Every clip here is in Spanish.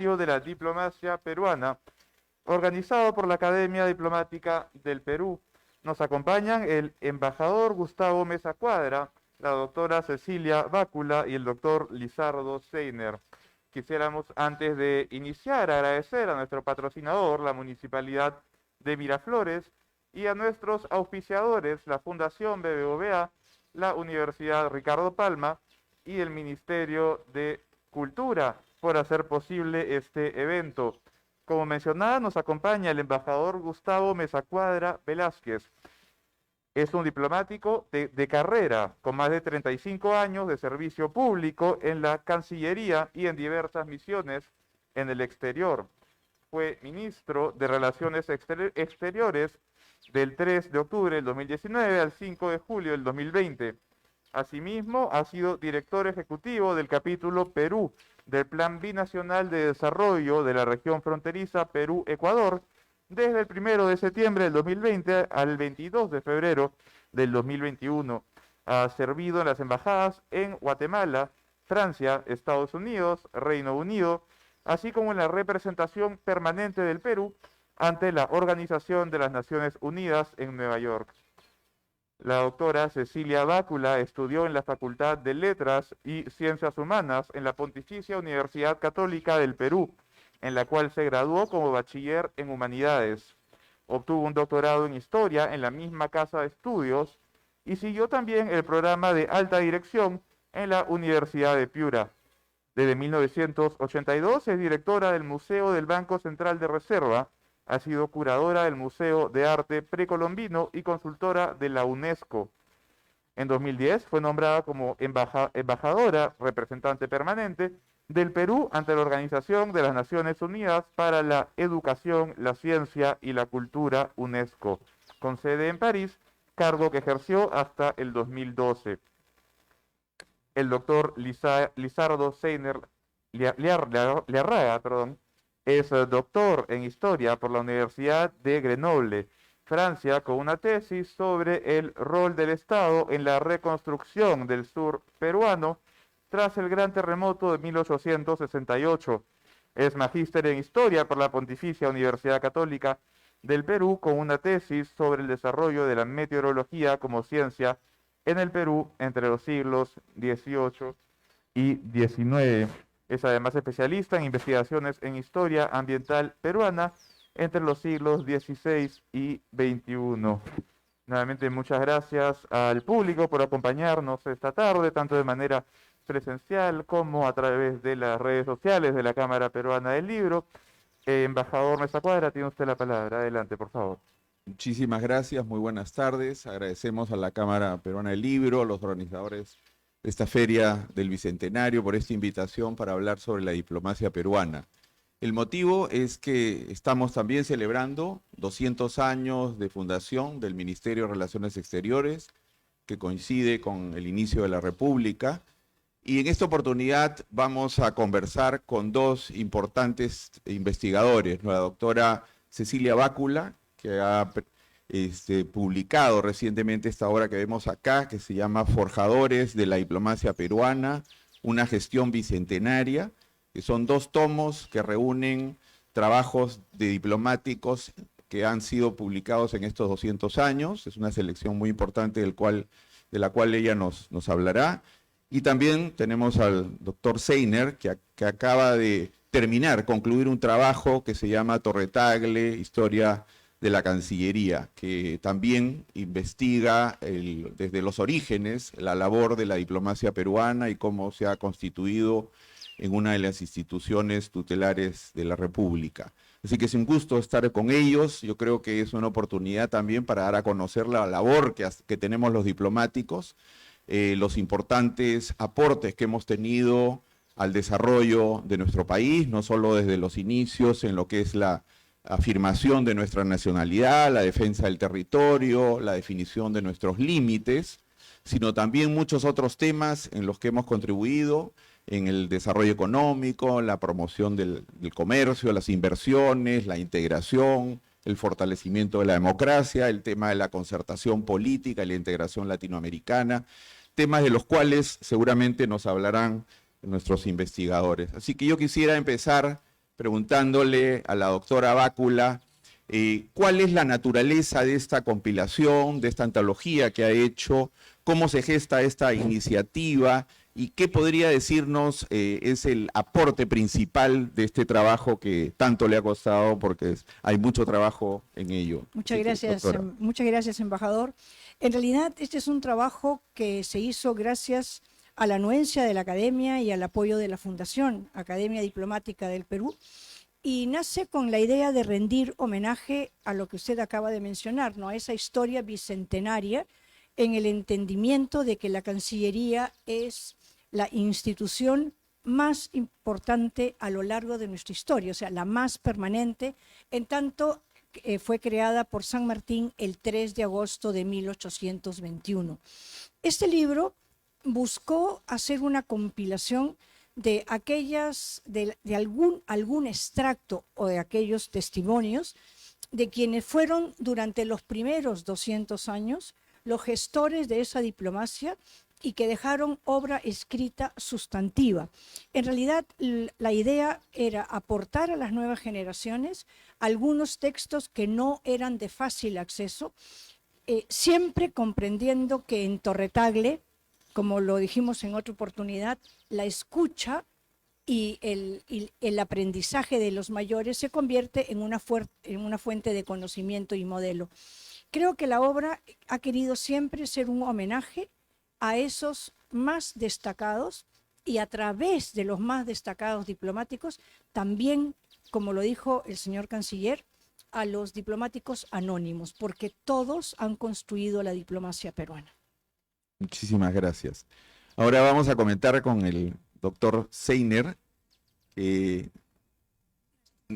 Desafío de la Diplomacia Peruana, organizado por la Academia Diplomática del Perú. Nos acompañan el embajador Gustavo Mesa Cuadra, la doctora Cecilia Bácula y el doctor Lizardo Seiner. Quisiéramos, antes de iniciar, agradecer a nuestro patrocinador, la Municipalidad de Miraflores, y a nuestros auspiciadores, la Fundación BBVA, la Universidad Ricardo Palma y el Ministerio de Cultura, por hacer posible este evento. Como mencionaba, nos acompaña el embajador Gustavo Mesa Cuadra Velázquez. Es un diplomático de carrera, con más de 35 años de servicio público en la Cancillería y en diversas misiones en el exterior. Fue ministro de Relaciones Exteriores del 3 de octubre del 2019 al 5 de julio del 2020. Asimismo, ha sido director ejecutivo del capítulo Perú del Plan Binacional de Desarrollo de la región fronteriza Perú-Ecuador desde el 1 de septiembre del 2020 al 22 de febrero del 2021. Ha servido en las embajadas en Guatemala, Francia, Estados Unidos, Reino Unido, así como en la representación permanente del Perú ante la Organización de las Naciones Unidas en Nueva York. La doctora Cecilia Bácula estudió en la Facultad de Letras y Ciencias Humanas en la Pontificia Universidad Católica del Perú, en la cual se graduó como bachiller en Humanidades. Obtuvo un doctorado en Historia en la misma casa de estudios y siguió también el programa de alta dirección en la Universidad de Piura. Desde 1982 es directora del Museo del Banco Central de Reserva, ha sido curadora del Museo de Arte Precolombino y consultora de la UNESCO. En 2010 fue nombrada como embajadora representante permanente del Perú ante la Organización de las Naciones Unidas para la Educación, la Ciencia y la Cultura, UNESCO, con sede en París, cargo que ejerció hasta el 2012. El doctor Lizardo Seiner Liarraga, es doctor en Historia por la Universidad de Grenoble, Francia, con una tesis sobre el rol del Estado en la reconstrucción del sur peruano tras el gran terremoto de 1868. Es magíster en Historia por la Pontificia Universidad Católica del Perú, con una tesis sobre el desarrollo de la meteorología como ciencia en el Perú entre los siglos XVIII y XIX. Es además especialista en investigaciones en historia ambiental peruana entre los siglos XVI y XXI. Nuevamente, muchas gracias al público por acompañarnos esta tarde, tanto de manera presencial como a través de las redes sociales de la Cámara Peruana del Libro. Embajador Mesa Cuadra, tiene usted la palabra. Adelante, por favor. Muchísimas gracias, muy buenas tardes. Agradecemos a la Cámara Peruana del Libro, a los organizadores de esta Feria del Bicentenario por esta invitación para hablar sobre la diplomacia peruana. El motivo es que estamos también celebrando 200 años de fundación del Ministerio de Relaciones Exteriores, que coincide con el inicio de la República. Y en esta oportunidad vamos a conversar con dos importantes investigadores, la doctora Cecilia Bácula, que ha publicado recientemente esta obra que vemos acá, que se llama Forjadores de la Diplomacia Peruana, una gestión bicentenaria, que son 2 tomos que reúnen trabajos de diplomáticos que han sido publicados en estos 200 años. Es una selección muy importante de la cual ella nos hablará. Y también tenemos al doctor Seiner, que acaba de concluir un trabajo que se llama Torretagle, Historia de la Cancillería, que también investiga desde los orígenes la labor de la diplomacia peruana y cómo se ha constituido en una de las instituciones tutelares de la República. Así que es un gusto estar con ellos. Yo creo que es una oportunidad también para dar a conocer la labor que tenemos los diplomáticos, los importantes aportes que hemos tenido al desarrollo de nuestro país, no solo desde los inicios en lo que es la afirmación de nuestra nacionalidad, la defensa del territorio, la definición de nuestros límites, sino también muchos otros temas en los que hemos contribuido en el desarrollo económico, la promoción del comercio, las inversiones, la integración, el fortalecimiento de la democracia, el tema de la concertación política y la integración latinoamericana, temas de los cuales seguramente nos hablarán nuestros investigadores. Así que yo quisiera empezar preguntándole a la doctora Bácula cuál es la naturaleza de esta compilación, de esta antología que ha hecho, cómo se gesta esta iniciativa y qué podría decirnos es el aporte principal de este trabajo que tanto le ha costado, porque hay mucho trabajo en ello. Muchas gracias, embajador. En realidad, este es un trabajo que se hizo gracias a la anuencia de la Academia y al apoyo de la Fundación Academia Diplomática del Perú, y nace con la idea de rendir homenaje a lo que usted acaba de mencionar, ¿no? A esa historia bicentenaria, en el entendimiento de que la Cancillería es la institución más importante a lo largo de nuestra historia, o sea, la más permanente, en tanto fue creada por San Martín el 3 de agosto de 1821. Este libro buscó hacer una compilación de algún extracto o de aquellos testimonios de quienes fueron durante los primeros 200 años los gestores de esa diplomacia y que dejaron obra escrita sustantiva. En realidad, la idea era aportar a las nuevas generaciones algunos textos que no eran de fácil acceso, siempre comprendiendo que en Torre Tagle, como lo dijimos en otra oportunidad, la escucha y el aprendizaje de los mayores se convierte en una fuente de conocimiento y modelo. Creo que la obra ha querido siempre ser un homenaje a esos más destacados y a través de los más destacados diplomáticos, también, como lo dijo el señor canciller, a los diplomáticos anónimos, porque todos han construido la diplomacia peruana. Muchísimas gracias. Ahora vamos a comentar con el doctor Seiner, que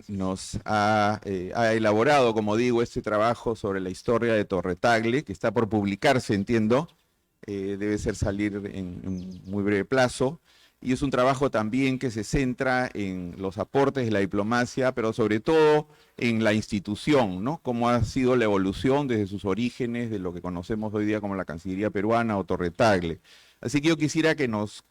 nos ha elaborado, como digo, este trabajo sobre la historia de Torre Tagle, que está por publicarse, entiendo, debe salir en un muy breve plazo, y es un trabajo también que se centra en los aportes de la diplomacia, pero sobre todo en la institución, ¿no? Cómo ha sido la evolución desde sus orígenes, de lo que conocemos hoy día como la Cancillería peruana o Torre Tagle. Así que yo quisiera que nos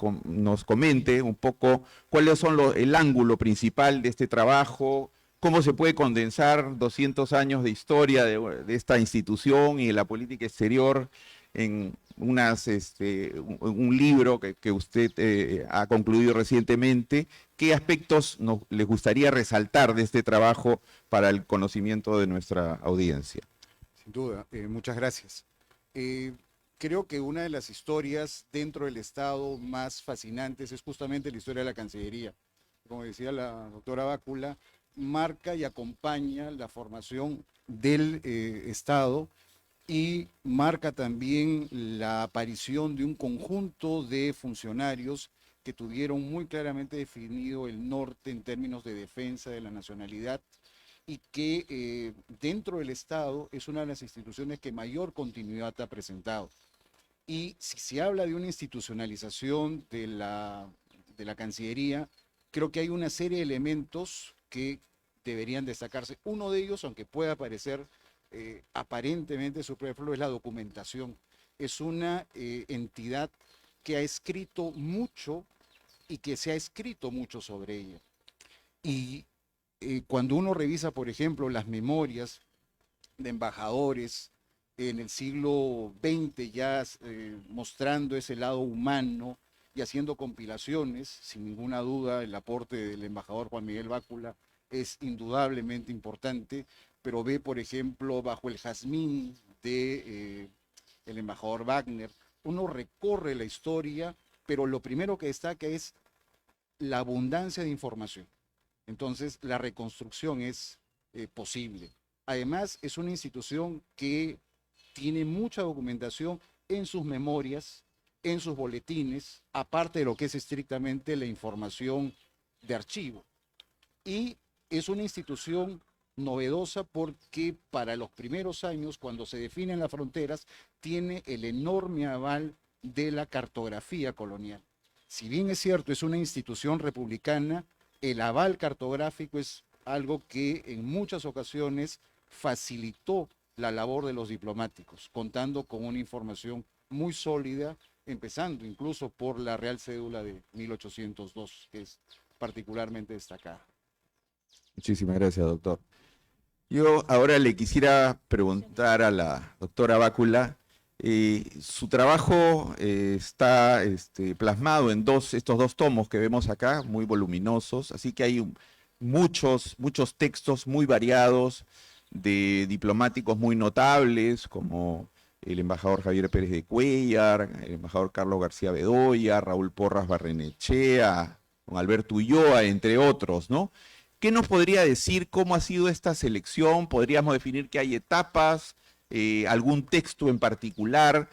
comente un poco cuáles son el ángulo principal de este trabajo, cómo se puede condensar 200 años de historia de esta institución y de la política exterior en un libro que usted ha concluido recientemente. ¿Qué aspectos les gustaría resaltar de este trabajo para el conocimiento de nuestra audiencia? Sin duda, muchas gracias. Creo que una de las historias dentro del Estado más fascinantes es justamente la historia de la Cancillería. Como decía la doctora Bácula, marca y acompaña la formación del Estado y marca también la aparición de un conjunto de funcionarios que tuvieron muy claramente definido el norte en términos de defensa de la nacionalidad y que dentro del Estado es una de las instituciones que mayor continuidad ha presentado. Y si se habla de una institucionalización de la Cancillería, creo que hay una serie de elementos que deberían destacarse. Uno de ellos, aunque pueda parecer aparentemente superfluo, es la documentación. Es una entidad que ha escrito mucho y que se ha escrito mucho sobre ella. Y cuando uno revisa, por ejemplo, las memorias de embajadores en el siglo XX, ya mostrando ese lado humano y haciendo compilaciones, sin ninguna duda el aporte del embajador Juan Miguel Bácula es indudablemente importante, pero ve, por ejemplo, Bajo el Jazmín de el embajador Wagner, uno recorre la historia, pero lo primero que destaca es la abundancia de información. Entonces, la reconstrucción es posible. Además, es una institución que tiene mucha documentación en sus memorias, en sus boletines, aparte de lo que es estrictamente la información de archivo. Y es una institución novedosa porque para los primeros años, cuando se definen las fronteras, tiene el enorme aval de la cartografía colonial. Si bien es cierto, es una institución republicana, el aval cartográfico es algo que en muchas ocasiones facilitó la labor de los diplomáticos, contando con una información muy sólida, empezando incluso por la Real Cédula de 1802, que es particularmente destacada. Muchísimas gracias, doctor. Yo ahora le quisiera preguntar a la doctora Bácula, su trabajo está plasmado en estos dos tomos que vemos acá, muy voluminosos, así que hay muchos textos muy variados de diplomáticos muy notables, como el embajador Javier Pérez de Cuéllar, el embajador Carlos García Bedoya, Raúl Porras Barrenechea, don Alberto Ulloa, entre otros, ¿no? ¿Qué nos podría decir cómo ha sido esta selección? ¿Podríamos definir que hay etapas, algún texto en particular?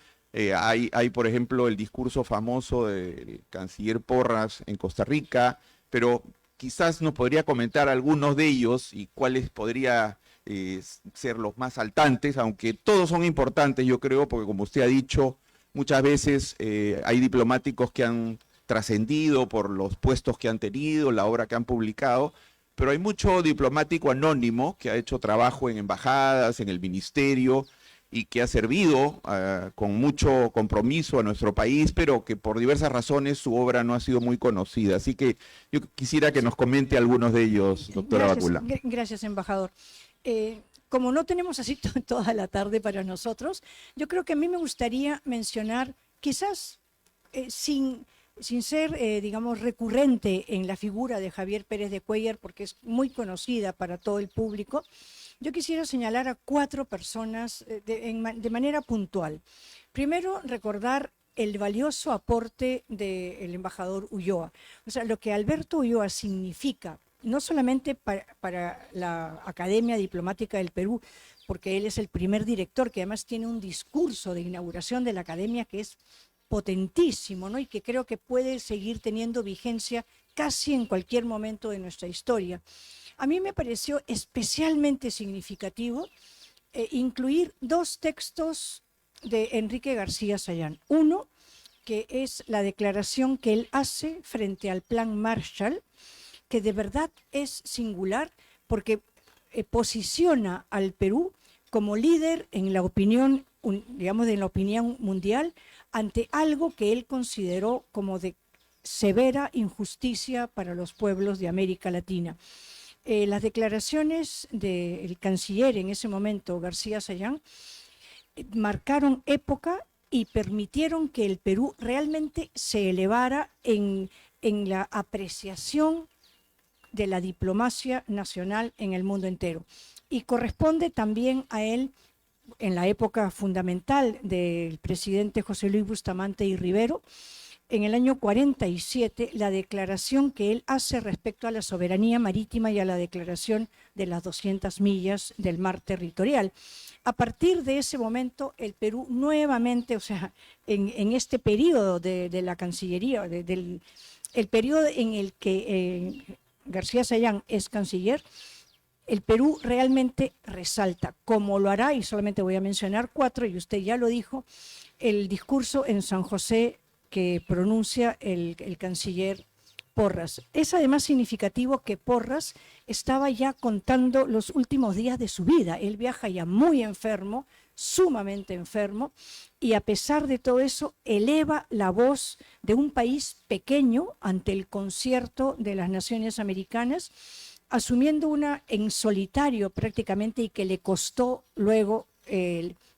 Hay, por ejemplo, el discurso famoso del canciller Porras en Costa Rica, pero quizás nos podría comentar algunos de ellos y cuáles podría ser los más saltantes, aunque todos son importantes, yo creo, porque como usted ha dicho, muchas veces hay diplomáticos que han trascendido por los puestos que han tenido, la obra que han publicado, pero hay mucho diplomático anónimo que ha hecho trabajo en embajadas, en el ministerio, y que ha servido con mucho compromiso a nuestro país, pero que por diversas razones su obra no ha sido muy conocida. Así que yo quisiera que nos comente algunos de ellos, doctora Bácula. Gracias, embajador. Como no tenemos así toda la tarde para nosotros, yo creo que a mí me gustaría mencionar, quizás sin ser, digamos, recurrente en la figura de Javier Pérez de Cuéllar, porque es muy conocida para todo el público, yo quisiera señalar a 4 personas de manera puntual. Primero, recordar el valioso aporte del embajador Ulloa. O sea, lo que Alberto Ulloa significa, no solamente para la Academia Diplomática del Perú, porque él es el primer director, que además tiene un discurso de inauguración de la Academia que es potentísimo, ¿no? Y que creo que puede seguir teniendo vigencia casi en cualquier momento de nuestra historia. A mí me pareció especialmente significativo incluir 2 textos de Enrique García Sayán. Uno, que es la declaración que él hace frente al Plan Marshall, que de verdad es singular porque posiciona al Perú como líder en la opinión, digamos, en la opinión mundial ante algo que él consideró como de severa injusticia para los pueblos de América Latina. Las declaraciones del canciller en ese momento, García Sayán, marcaron época y permitieron que el Perú realmente se elevara en la apreciación de la diplomacia nacional en el mundo entero. Y corresponde también a él, en la época fundamental del presidente José Luis Bustamante y Rivero, en el año 47, la declaración que él hace respecto a la soberanía marítima y a la declaración de las 200 millas del mar territorial. A partir de ese momento, el Perú nuevamente, o sea, en este periodo de la Cancillería, el periodo en el que García Sayán es canciller, el Perú realmente resalta, como lo hará, y solamente voy a mencionar 4, y usted ya lo dijo, el discurso en San José que pronuncia el canciller Porras. Es además significativo que Porras estaba ya contando los últimos días de su vida. Él viaja ya muy enfermo, sumamente enfermo, y a pesar de todo eso eleva la voz de un país pequeño ante el concierto de las naciones americanas, asumiendo una en solitario prácticamente, y que le costó luego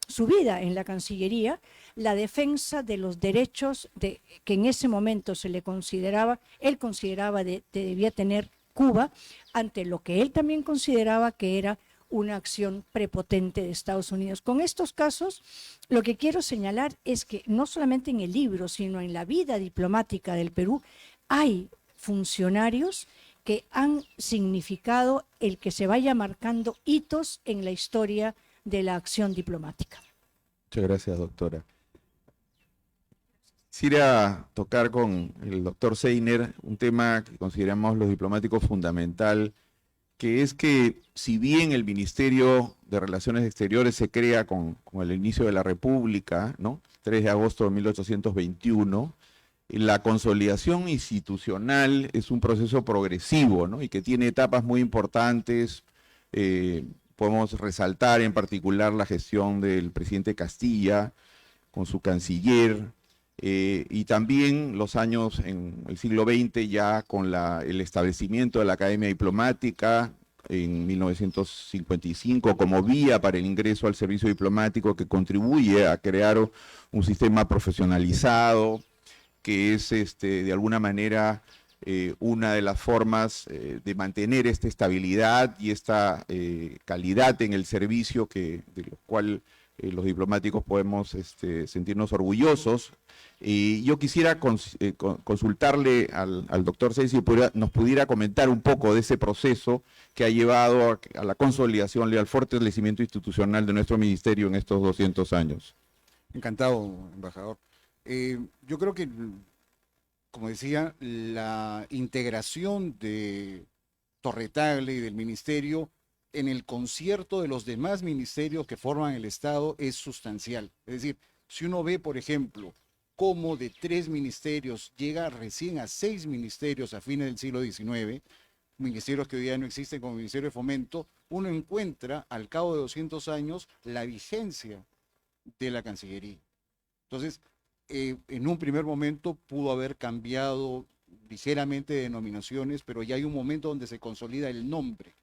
su vida en la Cancillería, la defensa de los derechos que en ese momento él consideraba debía tener Cuba, ante lo que él también consideraba que era una acción prepotente de Estados Unidos. Con estos casos, lo que quiero señalar es que no solamente en el libro, sino en la vida diplomática del Perú, hay funcionarios que han significado el que se vaya marcando hitos en la historia de la acción diplomática. Muchas gracias, doctora. Quisiera tocar con el doctor Seiner un tema que consideramos los diplomáticos fundamental, que es que si bien el Ministerio de Relaciones Exteriores se crea con el inicio de la República, ¿no? 3 de agosto de 1821, la consolidación institucional es un proceso progresivo, ¿no? Y que tiene etapas muy importantes. Podemos resaltar en particular la gestión del presidente Castilla con su canciller, y también los años en el siglo XX ya con el establecimiento de la Academia Diplomática, en 1955 como vía para el ingreso al servicio diplomático que contribuye a crear un sistema profesionalizado, que es de alguna manera una de las formas de mantener esta estabilidad y esta calidad en el servicio de lo cual los diplomáticos podemos sentirnos orgullosos. Y yo quisiera consultarle al doctor Ceci si nos pudiera comentar un poco de ese proceso que ha llevado a la consolidación y al fortalecimiento institucional de nuestro ministerio en estos 200 años. Encantado, embajador. Yo creo que, como decía, la integración de Torre Tagle y del ministerio en el concierto de los demás ministerios que forman el Estado es sustancial. Es decir, si uno ve, por ejemplo, cómo de 3 ministerios llega recién a 6 ministerios a fines del siglo XIX, ministerios que hoy día no existen como Ministerio de Fomento, uno encuentra al cabo de 200 años la vigencia de la Cancillería. Entonces, en un primer momento pudo haber cambiado ligeramente de denominaciones, pero ya hay un momento donde se consolida el nombre.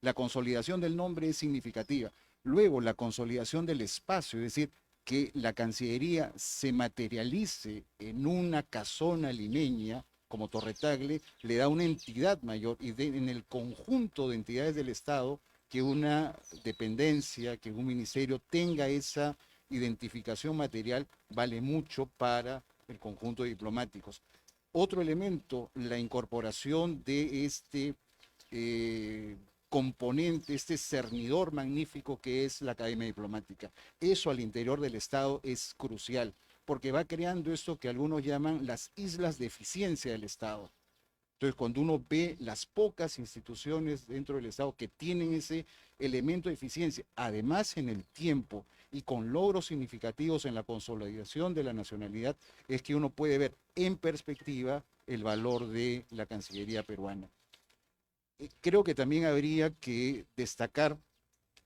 La consolidación del nombre es significativa. Luego, la consolidación del espacio, es decir, que la Cancillería se materialice en una casona limeña como Torre Tagle, le da una entidad mayor y en el conjunto de entidades del Estado que una dependencia, que un ministerio tenga esa identificación material vale mucho para el conjunto de diplomáticos. Otro elemento, la incorporación de este componente, este cernidor magnífico que es la Academia Diplomática. Eso al interior del Estado es crucial, porque va creando esto que algunos llaman las islas de eficiencia del Estado. Entonces, cuando uno ve las pocas instituciones dentro del Estado que tienen ese elemento de eficiencia, además en el tiempo y con logros significativos en la consolidación de la nacionalidad, es que uno puede ver en perspectiva el valor de la Cancillería peruana. Creo que también habría que destacar,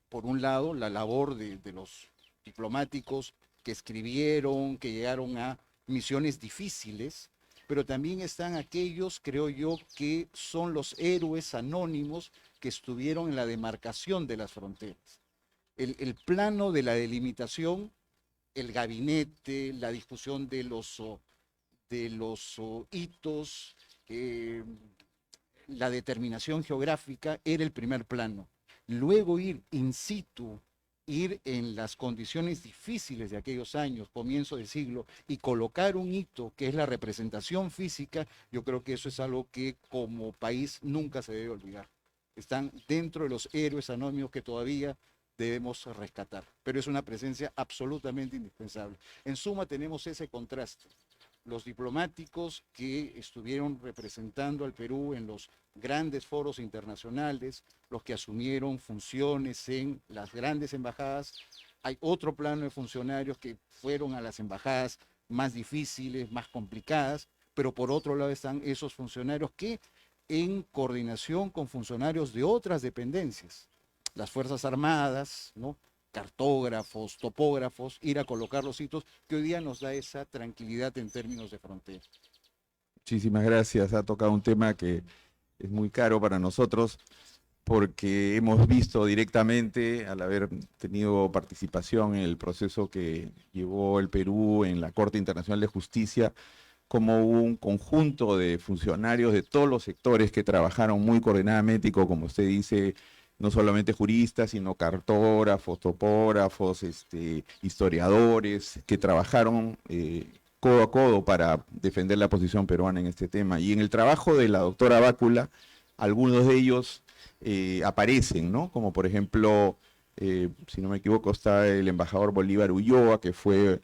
por un lado, la labor de los diplomáticos que escribieron, que llegaron a misiones difíciles, pero también están aquellos, creo yo, que son los héroes anónimos que estuvieron en la demarcación de las fronteras. El plano de la delimitación, el gabinete, la discusión de los hitos, la determinación geográfica era el primer plano. Luego ir in situ, ir en las condiciones difíciles de aquellos años, comienzo del siglo, y colocar un hito que es la representación física, yo creo que eso es algo que como país nunca se debe olvidar. Están dentro de los héroes anónimos que todavía debemos rescatar, pero es una presencia absolutamente indispensable. En suma, tenemos ese contraste. Los diplomáticos que estuvieron representando al Perú en los grandes foros internacionales, los que asumieron funciones en las grandes embajadas. Hay otro plano de funcionarios que fueron a las embajadas más difíciles, más complicadas, pero por otro lado están esos funcionarios que en coordinación con funcionarios de otras dependencias, las Fuerzas Armadas, ¿no?, cartógrafos, topógrafos, ir a colocar los hitos, que hoy día nos da esa tranquilidad en términos de frontera. Muchísimas gracias. Ha tocado un tema que es muy caro para nosotros porque hemos visto directamente, al haber tenido participación en el proceso que llevó el Perú en la Corte Internacional de Justicia, como un conjunto de funcionarios de todos los sectores que trabajaron muy coordinadamente y como usted dice, no solamente juristas, sino cartógrafos, topógrafos, historiadores, que trabajaron codo a codo para defender la posición peruana en este tema. Y en el trabajo de la doctora Bácula, algunos de ellos aparecen, ¿no? Como por ejemplo, si no me equivoco, está el embajador Bolívar Ulloa, que fue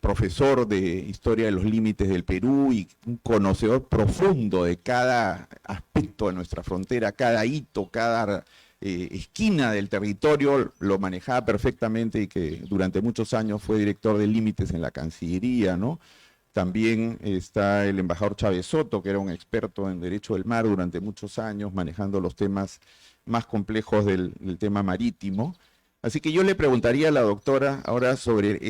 profesor de Historia de los Límites del Perú y un conocedor profundo de cada aspecto de nuestra frontera, cada hito, cada esquina del territorio, lo manejaba perfectamente y que durante muchos años fue director de límites en la Cancillería, ¿no? También está el embajador Chávez Soto, que era un experto en derecho del mar durante muchos años, manejando los temas más complejos del tema marítimo. Así que yo le preguntaría a la doctora ahora sobre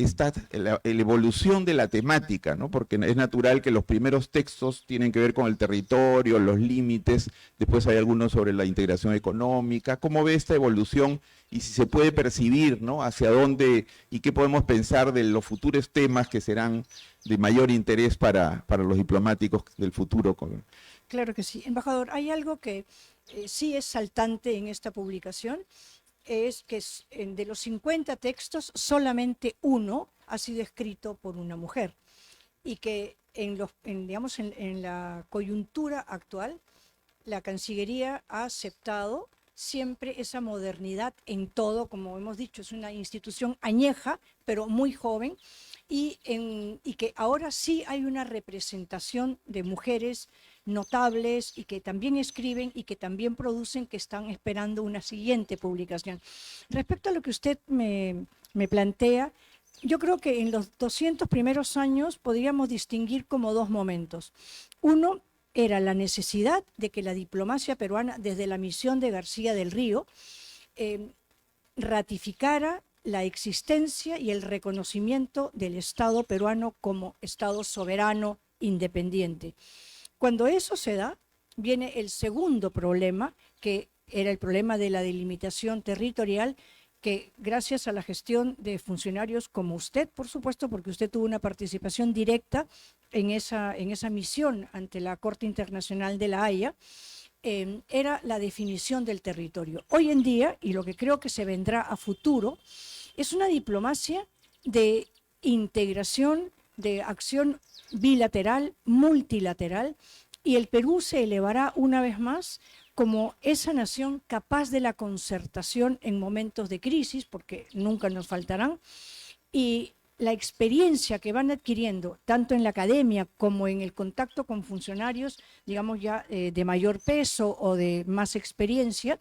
la evolución de la temática, ¿no? Porque es natural que los primeros textos tienen que ver con el territorio, los límites, después hay algunos sobre la integración económica. ¿Cómo ve esta evolución y si se puede percibir, ¿no? Hacia dónde y qué podemos pensar de los futuros temas que serán de mayor interés para los diplomáticos del futuro? Claro que sí. Embajador, hay algo que sí es saltante en esta publicación, es que de los 50 textos, solamente uno ha sido escrito por una mujer y que digamos, en la coyuntura actual, la Cancillería ha aceptado siempre esa modernidad en todo, como hemos dicho, es una institución añeja, pero muy joven, y que ahora sí hay una representación de mujeres notables y que también escriben y que también producen, que están esperando una siguiente publicación. Respecto a lo que usted me plantea, yo creo que en los 200 primeros años podríamos distinguir como dos momentos. Uno era la necesidad de que la diplomacia peruana, desde la misión de García del Río, ratificara la existencia y el reconocimiento del Estado peruano como Estado soberano, independiente. Cuando eso se da, viene el segundo problema, que era el problema de la delimitación territorial, que gracias a la gestión de funcionarios como usted, por supuesto, porque usted tuvo una participación directa en esa misión ante la Corte Internacional de La Haya, era la definición del territorio. Hoy en día, y lo que creo que se vendrá a futuro, es una diplomacia de integración, de acción bilateral, multilateral, y el Perú se elevará una vez más como esa nación capaz de la concertación en momentos de crisis, porque nunca nos faltarán, y la experiencia que van adquiriendo, tanto en la academia como en el contacto con funcionarios, digamos ya de mayor peso o de más experiencia,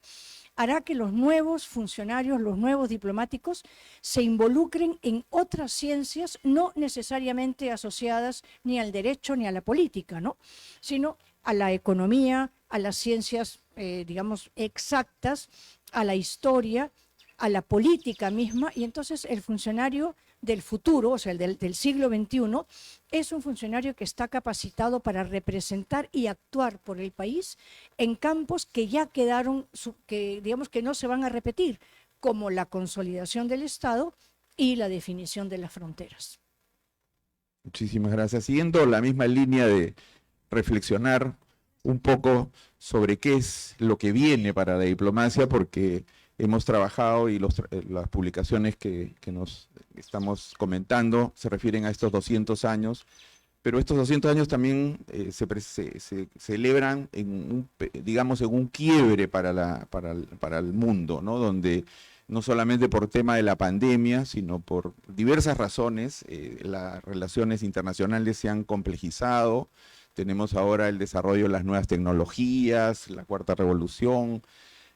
hará que los nuevos funcionarios, los nuevos diplomáticos, se involucren en otras ciencias, no necesariamente asociadas ni al derecho ni a la política, ¿no? Sino a la economía, a las ciencias, digamos, exactas, a la historia, a la política misma, y entonces el funcionario del futuro, o sea, el del siglo XXI, es un funcionario que está capacitado para representar y actuar por el país en campos que ya quedaron, que digamos que no se van a repetir, como la consolidación del Estado y la definición de las fronteras. Muchísimas gracias. Siguiendo la misma línea de reflexionar un poco sobre qué es lo que viene para la diplomacia, porque hemos trabajado y las publicaciones que nos estamos comentando se refieren a estos 200 años, pero estos 200 años también se celebran digamos, en un quiebre para el mundo, ¿no? Donde no solamente por tema de la pandemia, sino por diversas razones, las relaciones internacionales se han complejizado. Tenemos ahora el desarrollo de las nuevas tecnologías, la cuarta revolución,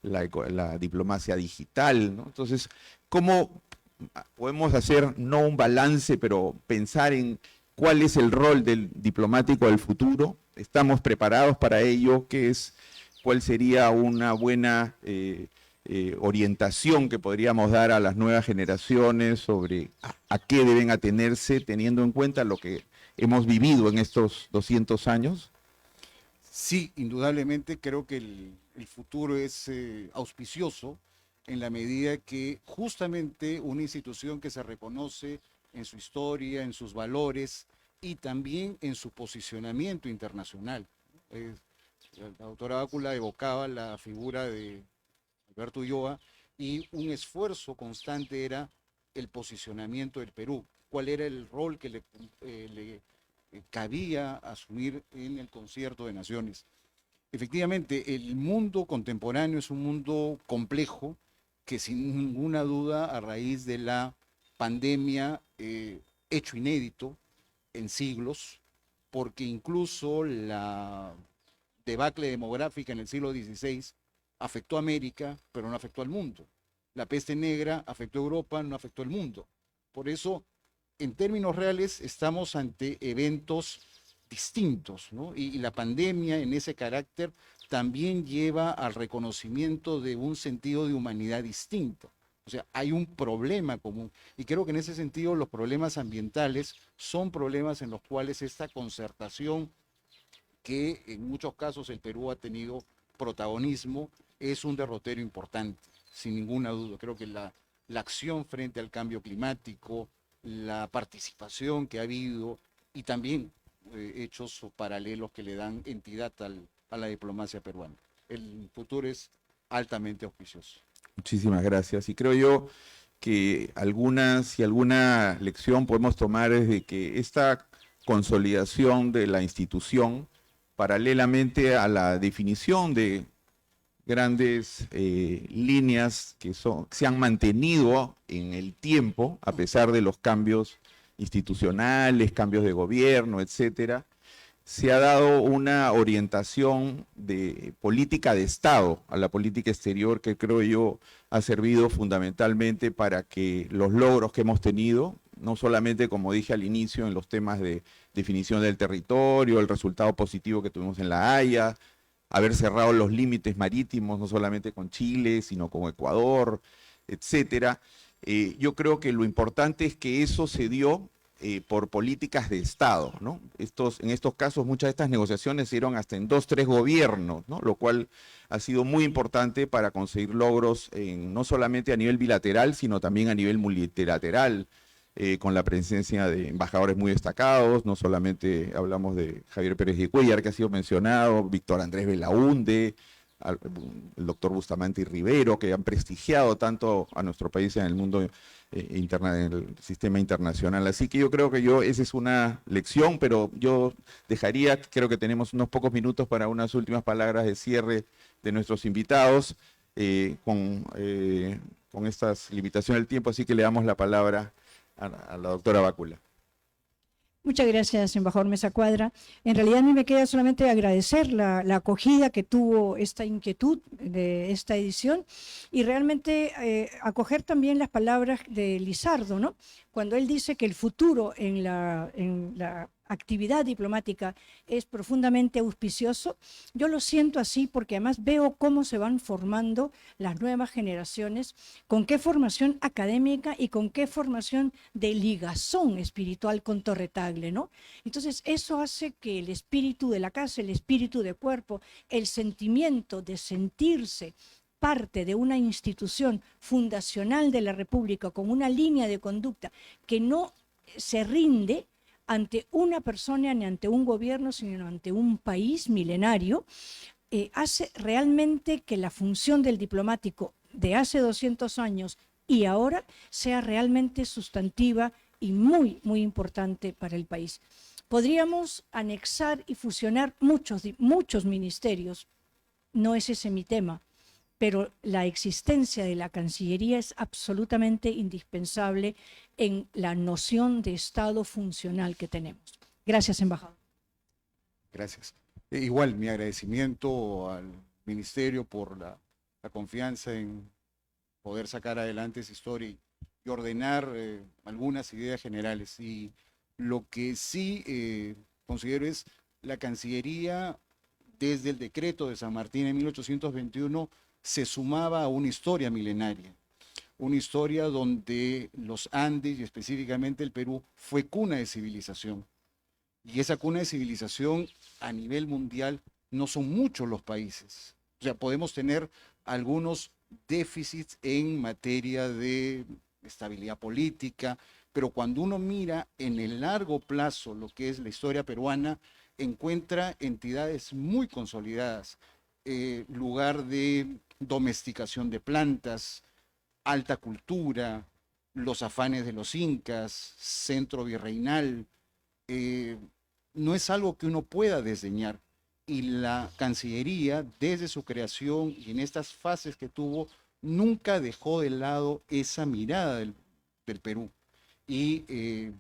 la diplomacia digital, ¿no? Entonces, ¿cómo podemos hacer no un balance, pero pensar en cuál es el rol del diplomático del futuro? ¿Estamos preparados para ello? ¿Cuál sería una buena orientación que podríamos dar a las nuevas generaciones sobre a qué deben atenerse, teniendo en cuenta lo que hemos vivido en estos 200 años? Sí, indudablemente creo que el futuro es auspicioso en la medida que justamente una institución que se reconoce en su historia, en sus valores y también en su posicionamiento internacional. La doctora Bácula evocaba la figura de Alberto Ulloa y un esfuerzo constante era el posicionamiento del Perú. ¿Cuál era el rol que le cabía asumir en el concierto de naciones? Efectivamente, el mundo contemporáneo es un mundo complejo que sin ninguna duda a raíz de la pandemia, hecho inédito en siglos, porque incluso la debacle demográfica en el siglo XVI afectó a América, pero no afectó al mundo. La peste negra afectó a Europa, no afectó al mundo. Por eso, en términos reales, estamos ante eventos distintos, ¿no? Y la pandemia en ese carácter también lleva al reconocimiento de un sentido de humanidad distinto. O sea, hay un problema común. Y creo que en ese sentido los problemas ambientales son problemas en los cuales esta concertación, que en muchos casos el Perú ha tenido protagonismo, es un derrotero importante, sin ninguna duda. Creo que la acción frente al cambio climático, la participación que ha habido y también hechos paralelos que le dan entidad a la diplomacia peruana. El futuro es altamente auspicioso. Muchísimas gracias. Y creo yo que alguna lección podemos tomar es de que esta consolidación de la institución, paralelamente a la definición de grandes líneas que se han mantenido en el tiempo, a pesar de los cambios institucionales, cambios de gobierno, etcétera, se ha dado una orientación de política de Estado a la política exterior que creo yo ha servido fundamentalmente para que los logros que hemos tenido, no solamente como dije al inicio en los temas de definición del territorio, el resultado positivo que tuvimos en La Haya, haber cerrado los límites marítimos, no solamente con Chile, sino con Ecuador, etcétera. Yo creo que lo importante es que eso se dio por políticas de Estado, ¿no? En estos casos, muchas de estas negociaciones se dieron hasta en 2, 3 gobiernos, ¿no? Lo cual ha sido muy importante para conseguir logros no solamente a nivel bilateral, sino también a nivel multilateral, con la presencia de embajadores muy destacados. No solamente hablamos de Javier Pérez de Cuéllar, que ha sido mencionado, Víctor Andrés Belaúnde, el doctor Bustamante y Rivero, que han prestigiado tanto a nuestro país en el mundo en el sistema internacional. Así que yo creo que esa es una lección, pero yo creo que tenemos unos pocos minutos para unas últimas palabras de cierre de nuestros invitados, con estas limitaciones del tiempo, así que le damos la palabra a la doctora Bácula. Muchas gracias, embajador Mesa Cuadra. En realidad a mí me queda solamente agradecer la acogida que tuvo esta inquietud de esta edición y realmente acoger también las palabras de Lizardo, ¿no? Cuando él dice que el futuro en la actividad diplomática es profundamente auspicioso, yo lo siento así porque además veo cómo se van formando las nuevas generaciones, con qué formación académica y con qué formación de ligazón espiritual con Torre Tagle, ¿no? Entonces eso hace que el espíritu de la casa, el espíritu de cuerpo, el sentimiento de sentirse parte de una institución fundacional de la República con una línea de conducta que no se rinde ante una persona ni ante un gobierno, sino ante un país milenario, hace realmente que la función del diplomático de hace 200 años y ahora sea realmente sustantiva y muy, muy importante para el país. Podríamos anexar y fusionar muchos ministerios, no es ese mi tema, pero la existencia de la Cancillería es absolutamente indispensable en la noción de Estado funcional que tenemos. Gracias, embajador. Gracias. Igual, mi agradecimiento al Ministerio por la confianza en poder sacar adelante esa historia y ordenar algunas ideas generales. Y lo que sí considero es la Cancillería, desde el decreto de San Martín en 1821, se sumaba a una historia milenaria, una historia donde los Andes y específicamente el Perú fue cuna de civilización. Y esa cuna de civilización a nivel mundial no son muchos los países. O sea, podemos tener algunos déficits en materia de estabilidad política, pero cuando uno mira en el largo plazo lo que es la historia peruana, encuentra entidades muy consolidadas, lugar de domesticación de plantas, alta cultura, los afanes de los incas, centro virreinal, no es algo que uno pueda desdeñar. Y la Cancillería, desde su creación y en estas fases que tuvo, nunca dejó de lado esa mirada del Perú. Y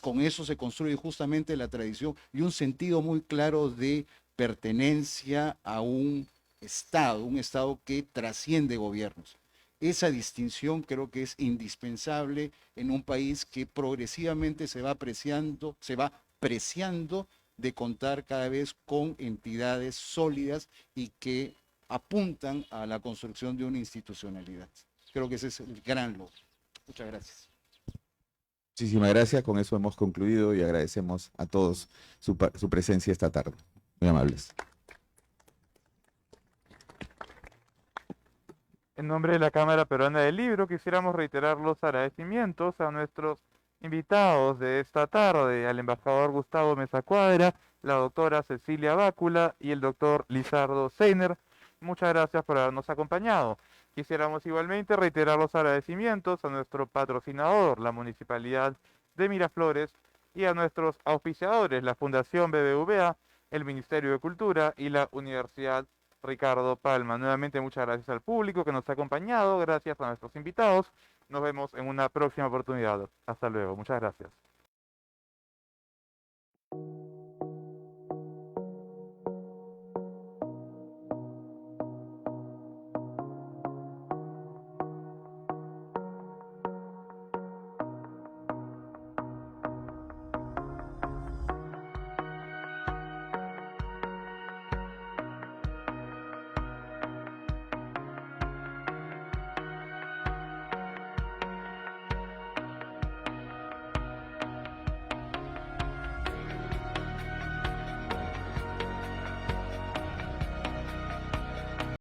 con eso se construye justamente la tradición y un sentido muy claro de pertenencia a un Estado que trasciende gobiernos. Esa distinción creo que es indispensable en un país que progresivamente se va preciando de contar cada vez con entidades sólidas y que apuntan a la construcción de una institucionalidad. Creo que ese es el gran logro. Muchas gracias. Muchísimas gracias. Con eso hemos concluido y agradecemos a todos su presencia esta tarde. Muy amables. En nombre de la Cámara Peruana del Libro, quisiéramos reiterar los agradecimientos a nuestros invitados de esta tarde, al embajador Gustavo Meza Cuadra, la doctora Cecilia Bácula y el doctor Lizardo Seiner. Muchas gracias por habernos acompañado. Quisiéramos igualmente reiterar los agradecimientos a nuestro patrocinador, la Municipalidad de Miraflores, y a nuestros auspiciadores, la Fundación BBVA, el Ministerio de Cultura y la Universidad Ricardo Palma. Nuevamente muchas gracias al público que nos ha acompañado, gracias a nuestros invitados. Nos vemos en una próxima oportunidad. Hasta luego, muchas gracias.